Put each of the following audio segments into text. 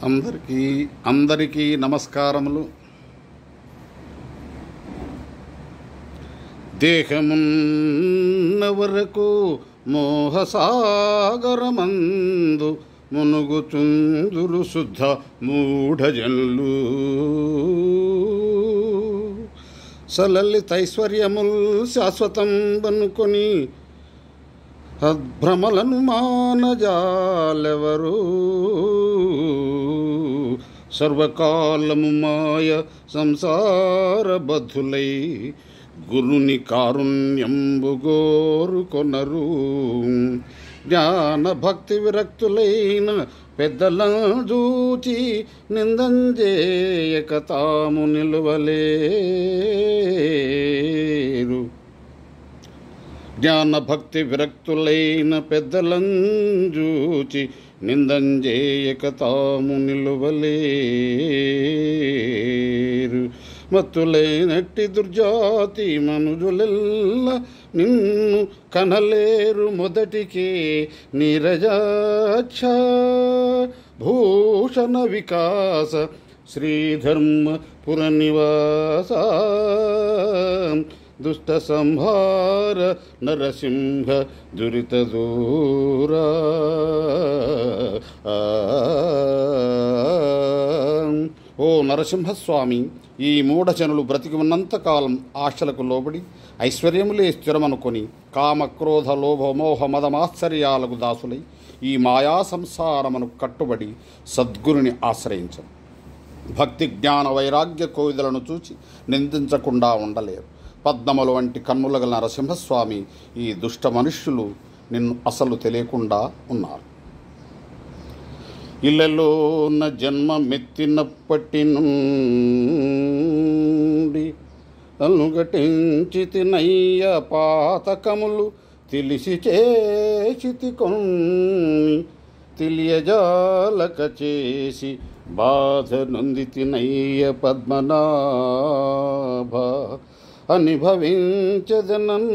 అందరికీ నమస్కారములు. దేహమున్న వరకు మోహసాగరమందు మునుగుచుందురు శుద్ధ మూఢజనులు. సలలితైశ్వర్యముల్ శాశ్వతం బనుకొని అద్భ్రమలను మానజాలెవరు. సర్వకాలము మాయ సంసార బద్ధులై గురుని కారుణ్యంబు గోరుకొనరు. జ్ఞాన భక్తి విరక్తులైన పెద్దలను చూచి నిందంజేయక తాము నిలువలేరు. జ్ఞాన భక్తి విరక్తులైన పెద్దలను చూచి నిందంజేయక తాము నిలువలేరు. మత్తులైనట్టి దుర్జాతి మనుజులెల్ల నిన్ను కనలేరు. మొదటికే నీరజాక్ష భూషణ వికాస శ్రీధర్మపుర నివాస దుష్ట సంహార నరసింహ దురిత దూరా. ఓ నరసింహస్వామి, ఈ మూఢజనులు బ్రతికి ఉన్నంతకాలం ఆశలకు లోబడి ఐశ్వర్యములే స్థిరమనుకొని కామ క్రోధ లోభ మోహ మదమాశ్చర్యాలకు దాసులై ఈ మాయా సంసారమును కట్టుబడి సద్గురుని ఆశ్రయించరు. భక్తి జ్ఞాన వైరాగ్య కోవిదలను చూచి నిందించకుండా ఉండలేరు. పద్మముల వంటి కన్నుల గల నరసింహస్వామి, ఈ దుష్ట మనుష్యులు నిన్ను అసలు తెలియకుండా ఉన్నారు. ఇళ్ళలోన జన్మమెత్తినప్పటి నుండి అలుగటించితినయ్య పాతకములు తెలిసి చేసితి కొన్ని తెలియజాలక చేసి బాధ నొందితినయ్య పద్మనాభ. అనుభవించదనన్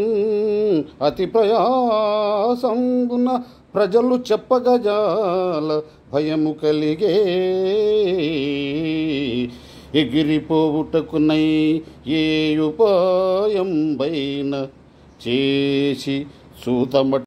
అతి ప్రయాసంబున ప్రజలు చెప్పగజాల భయము కలిగే. ఎగిరిపోవుటకునై ఏ ఉపాయం బైన చేసి సూతమ